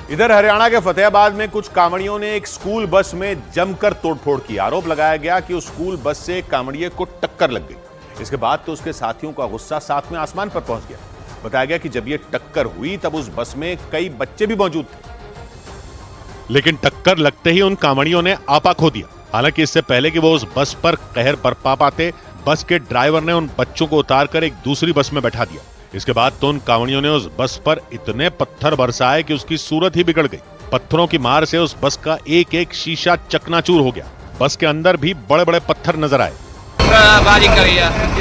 इधर हरियाणा के फतेहाबाद में कुछ कांवड़ियों ने एक स्कूल बस में जमकर तोड़फोड़ की। आरोप लगाया गया कि उस स्कूल बस से एक कांवड़िए को टक्कर लग गई। इसके बाद तो उसके साथियों का गुस्सा साथ में आसमान पर पहुंच गया। बताया गया कि जब यह टक्कर हुई तब उस बस में कई बच्चे भी मौजूद थे, लेकिन टक्कर लगते ही उन कांवड़ियों ने आपा खो दिया। हालांकि इससे पहले कि वो उस बस पर कहर बरपा पाते, बस के ड्राइवर ने उन बच्चों को उतारकर एक दूसरी बस में बैठा दिया। इसके बाद तो उन कांवड़ियों ने उस बस पर इतने पत्थर बरसाए कि उसकी सूरत ही बिगड़ गई। पत्थरों की मार से उस बस का एक एक शीशा चकनाचूर हो गया। बस के अंदर भी बड़े बड़े पत्थर नजर आए।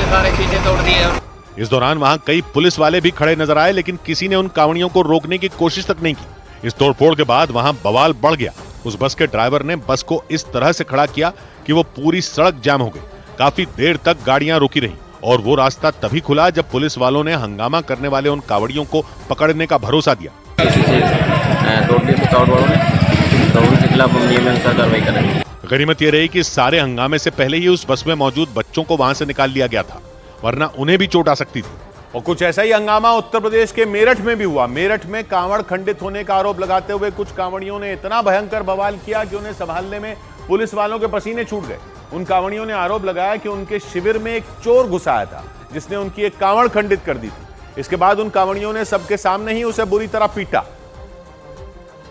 सारे शीशे तोड़ दिए। इस दौरान वहां कई पुलिस वाले भी खड़े नजर आए, लेकिन किसी ने उन कांवड़ियों को रोकने की कोशिश तक नहीं की। इस तोड़फोड़ के बाद वहां बवाल बढ़ गया। उस बस के ड्राइवर ने बस को इस तरह से खड़ा किया कि वो पूरी सड़क जाम हो गई। काफी देर तक गाड़ियां रुकी रहीं और वो रास्ता तभी खुला जब पुलिस वालों ने हंगामा करने वाले उन कांवड़ियों को पकड़ने का भरोसा दिया। गनीमत ये रही कि सारे हंगामे से पहले ही उस बस में मौजूद बच्चों को वहां से निकाल लिया गया था, वरना उन्हें भी चोट आ सकती थी। और कुछ ऐसा ही हंगामा उत्तर प्रदेश के मेरठ में भी हुआ। मेरठ में कांवड़ खंडित होने का आरोप लगाते हुए कुछ कांवड़ियों ने इतना भयंकर बवाल किया कि उन्हें संभालने में पुलिस वालों के पसीने छूट गए। उन कांवड़ियों ने आरोप लगाया कि उनके शिविर में एक चोर घुस आया था जिसने उनकी एक कांवड़ खंडित कर दी थी। इसके बाद उन कांवड़ियों ने सबके सामने ही उसे बुरी तरह पीटा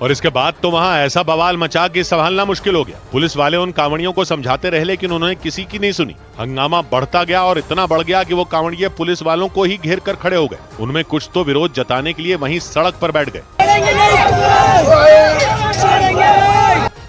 और इसके बाद तो वहां ऐसा बवाल मचा कि संभालना मुश्किल हो गया। पुलिस वाले उन कांवड़ियों को समझाते रहे, लेकिन उन्होंने किसी की नहीं सुनी। हंगामा बढ़ता गया और इतना बढ़ गया कि वो कांवड़िए पुलिस वालों को ही घेर कर खड़े हो गए। उनमें कुछ तो विरोध जताने के लिए वहीं सड़क पर बैठ गए।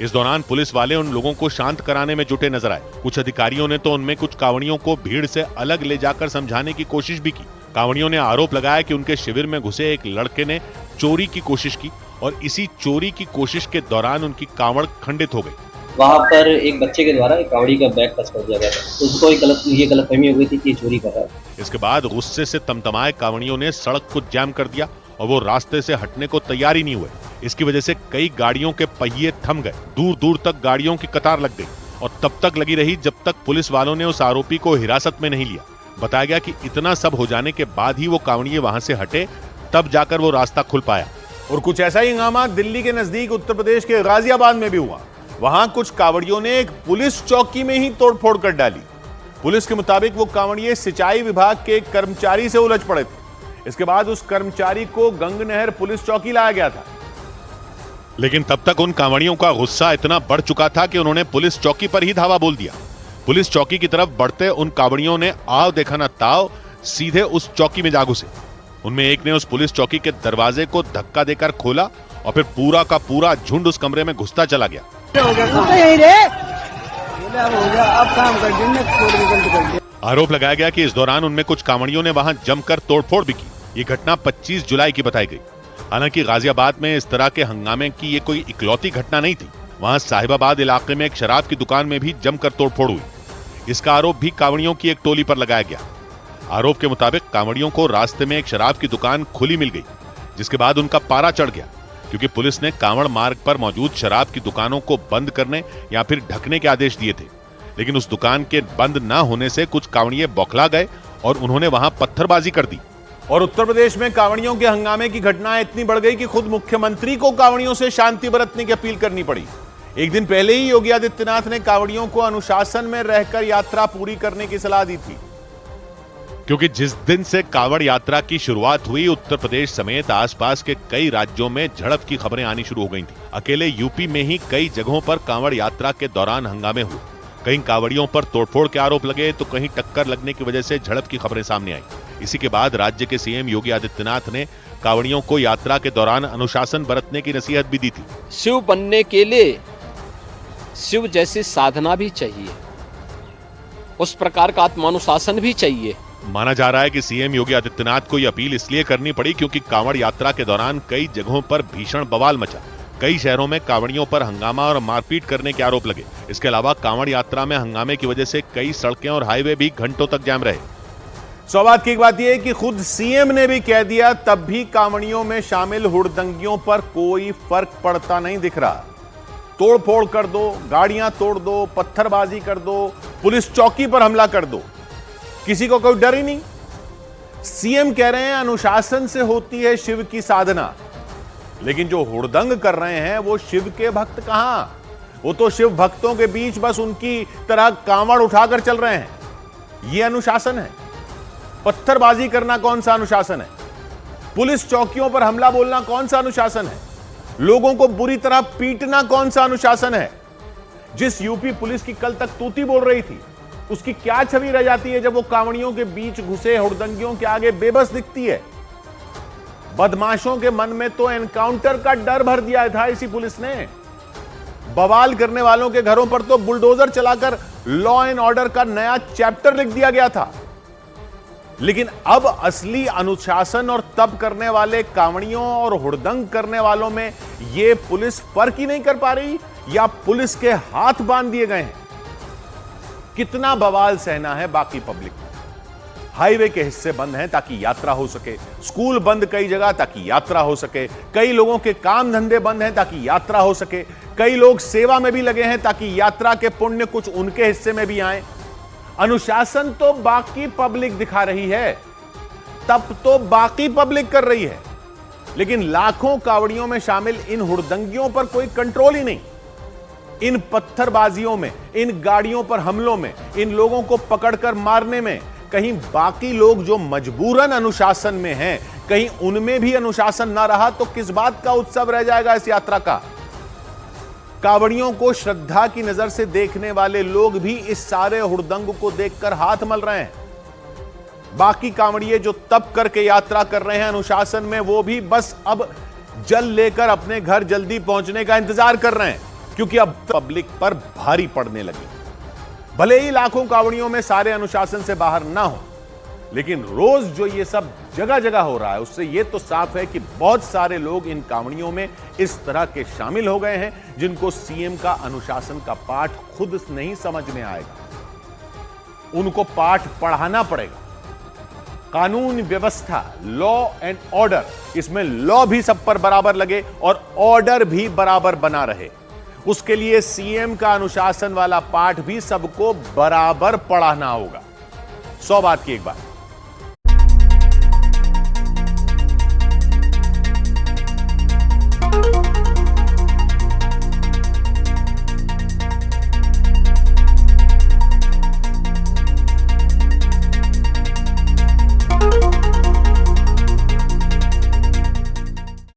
इस दौरान पुलिस वाले उन लोगों को शांत कराने में जुटे नजर आए। कुछ अधिकारियों ने तो उनमें कुछ कांवड़ियों को भीड़ से अलग ले जाकर समझाने की कोशिश भी की। कांवड़ियों ने आरोप लगाया कि उनके शिविर में घुसे एक लड़के ने चोरी की कोशिश की और इसी चोरी की कोशिश के दौरान उनकी कांवड़ खंडित हो गई। वहाँ पर एक बच्चे के द्वारा एक कांवड़ी का बैग टच कर दिया गया था, तो उसको ये गलतफहमी हो गई थी कि चोरी कर रहा है। इसके बाद गुस्से से तमतमाए कांवड़ियों ने सड़क को जाम कर दिया और वो रास्ते से हटने को तैयार ही नहीं हुए। इसकी वजह से कई गाड़ियों के पहिए थम गए। दूर दूर तक गाड़ियों की कतार लग गई और तब तक लगी रही जब तक पुलिस वालों ने उस आरोपी को हिरासत में नहीं लिया। बताया गया कि इतना सब हो जाने के बाद ही वो कांवड़िए वहां से हटे, तब जाकर वो रास्ता खुल पाया। और कुछ ऐसा ही हंगामा दिल्ली के नजदीक उत्तर प्रदेश के गाजियाबाद में भी हुआ। वहां कुछ कांवड़ियों ने एक पुलिस चौकी में ही तोड़फोड़ कर डाली। पुलिस के मुताबिक वो कांवड़िए सिंचाई विभाग के एक कर्मचारी से उलझ पड़े थे। इसके बाद उस कर्मचारी को गंगनहर पुलिस चौकी लाया गया था, लेकिन तब तक उन कांवड़ियों का गुस्सा इतना बढ़ चुका था कि उन्होंने पुलिस चौकी पर ही धावा बोल दिया। पुलिस चौकी की तरफ बढ़ते उन कांवड़ियों ने आओ देखा ना ताव सीधे उस चौकी में जा घुसे। उनमें एक ने उस पुलिस चौकी के दरवाजे को धक्का देकर खोला और फिर पूरा का पूरा झुंड उस कमरे में घुसता चला गया। आरोप लगाया गया कि इस दौरान उनमें कुछ कांवड़ियों ने वहां जमकर तोड़फोड़ भी की। ये घटना 25 जुलाई की बताई गई। हालांकि गाजियाबाद में इस तरह के हंगामे की ये कोई इकलौती घटना नहीं थी। वहां साहिबाबाद इलाके में एक शराब की दुकान में भी जमकर तोड़फोड़ हुई। इसका आरोप भी कांवड़ियों की एक टोली पर लगाया गया। आरोप के मुताबिक कांवड़ियों को रास्ते में एक शराब की दुकान खुली मिल गई, जिसके बाद उनका पारा चढ़ गया, क्योंकि पुलिस ने कांवड़ मार्ग पर मौजूद शराब की दुकानों को बंद करने या फिर ढकने के आदेश दिए थे। लेकिन उस दुकान के बंद न होने से कुछ कांवड़िए बौखला गए और उन्होंने वहां पत्थरबाजी कर दी। और उत्तर प्रदेश में कांवड़ियों के हंगामे की घटनाएं इतनी बढ़ गई कि खुद मुख्यमंत्री को कांवड़ियों से शांति बरतने की अपील करनी पड़ी। एक दिन पहले ही योगी आदित्यनाथ ने कांवड़ियों को अनुशासन में रहकर यात्रा पूरी करने की सलाह दी थी, क्योंकि जिस दिन से कांवड़ यात्रा की शुरुआत हुई, उत्तर प्रदेश समेत आसपास के कई राज्यों में झड़प की खबरें आनी शुरू हो गई थी। अकेले यूपी में ही कई जगहों पर कांवड़ यात्रा के दौरान हंगामे हुए। कहीं कांवड़ियों पर तोड़फोड़ के आरोप लगे तो कहीं टक्कर लगने की वजह से झड़प की खबरें सामने आई। इसी के बाद राज्य के सीएम योगी आदित्यनाथ ने कांवड़ियों को यात्रा के दौरान अनुशासन बरतने की नसीहत भी दी थी। शिव बनने के लिए शिव जैसी साधना भी चाहिए, उस प्रकार का आत्मानुशासन भी चाहिए। माना जा रहा है कि सीएम योगी आदित्यनाथ को यह अपील इसलिए करनी पड़ी क्योंकि कांवड़ यात्रा के दौरान कई जगहों पर भीषण बवाल मचा। कई शहरों में कांवड़ियों पर हंगामा और मारपीट करने के आरोप लगे। इसके अलावा कांवड़ यात्रा में हंगामे की वजह से कई सड़कें और हाईवे भी घंटों तक जाम रहे। सौभाग्य की बात यह है कि खुद सीएम ने भी कह दिया, तब भी कांवड़ियों में शामिल हुड़दंगियों पर कोई फर्क पड़ता नहीं दिख रहा। तोड़फोड़ कर दो, गाड़ियां तोड़ दो, पत्थरबाजी कर दो, पुलिस चौकी पर हमला कर दो, किसी को कोई डर ही नहीं। सीएम कह रहे हैं अनुशासन से होती है शिव की साधना। लेकिन जो हुड़दंग कर रहे हैं वो शिव के भक्त कहां, वो तो शिव भक्तों के बीच बस उनकी तरह कांवड़ उठाकर चल रहे हैं। यह अनुशासन है? पत्थरबाजी करना कौन सा अनुशासन है? पुलिस चौकियों पर हमला बोलना कौन सा अनुशासन है? लोगों को बुरी तरह पीटना कौन सा अनुशासन है? जिस यूपी पुलिस की कल तक तूती बोल रही थी, उसकी क्या छवि रह जाती है जब वो कांवड़ियों के बीच घुसे हुड़दंगियों के आगे बेबस दिखती है? बदमाशों के मन में तो एनकाउंटर का डर भर दिया था इसी पुलिस ने। बवाल करने वालों के घरों पर तो बुलडोजर चलाकर लॉ एंड ऑर्डर का नया चैप्टर लिख दिया गया था। लेकिन अब असली अनुशासन और तप करने वाले कांवड़ियों और हुड़दंग करने वालों में यह पुलिस फर्क ही नहीं कर पा रही, या पुलिस के हाथ बांध दिए गए हैं? कितना बवाल सहना है बाकी पब्लिक को? हाईवे के हिस्से बंद हैं ताकि यात्रा हो सके, स्कूल बंद कई जगह ताकि यात्रा हो सके, कई लोगों के काम धंधे बंद हैं ताकि यात्रा हो सके, कई लोग सेवा में भी लगे हैं ताकि यात्रा के पुण्य कुछ उनके हिस्से में भी आए। अनुशासन तो बाकी पब्लिक दिखा रही है, तप तो बाकी पब्लिक कर रही है, लेकिन लाखों कावड़ियों में शामिल इन हुड़दंगियों पर कोई कंट्रोल ही नहीं। इन पत्थरबाजियों में, इन गाड़ियों पर हमलों में, इन लोगों को पकड़कर मारने में कहीं बाकी लोग जो मजबूरन अनुशासन में हैं, कहीं उनमें भी अनुशासन ना रहा तो किस बात का उत्सव रह जाएगा इस यात्रा का? कावड़ियों को श्रद्धा की नजर से देखने वाले लोग भी इस सारे हुड़दंग को देखकर हाथ मल रहे हैं। बाकी कांवड़िए जो तप करके यात्रा कर रहे हैं अनुशासन में, वो भी बस अब जल लेकर अपने घर जल्दी पहुंचने का इंतजार कर रहे हैं, क्योंकि अब पब्लिक पर भारी पड़ने लगी। भले ही लाखों कांवड़ियों में सारे अनुशासन से बाहर ना हो, लेकिन रोज जो ये सब जगह जगह हो रहा है, उससे ये तो साफ है कि बहुत सारे लोग इन कांवड़ियों में इस तरह के शामिल हो गए हैं जिनको सीएम का अनुशासन का पाठ खुद नहीं समझ में आएगा। उनको पाठ पढ़ाना पड़ेगा। कानून व्यवस्था, लॉ एंड ऑर्डर, इसमें लॉ भी सब पर बराबर लगे और ऑर्डर भी बराबर बना रहे। उसके लिए सीएम का अनुशासन वाला पाठ भी सबको बराबर पढ़ाना होगा। 100 बात की एक बात,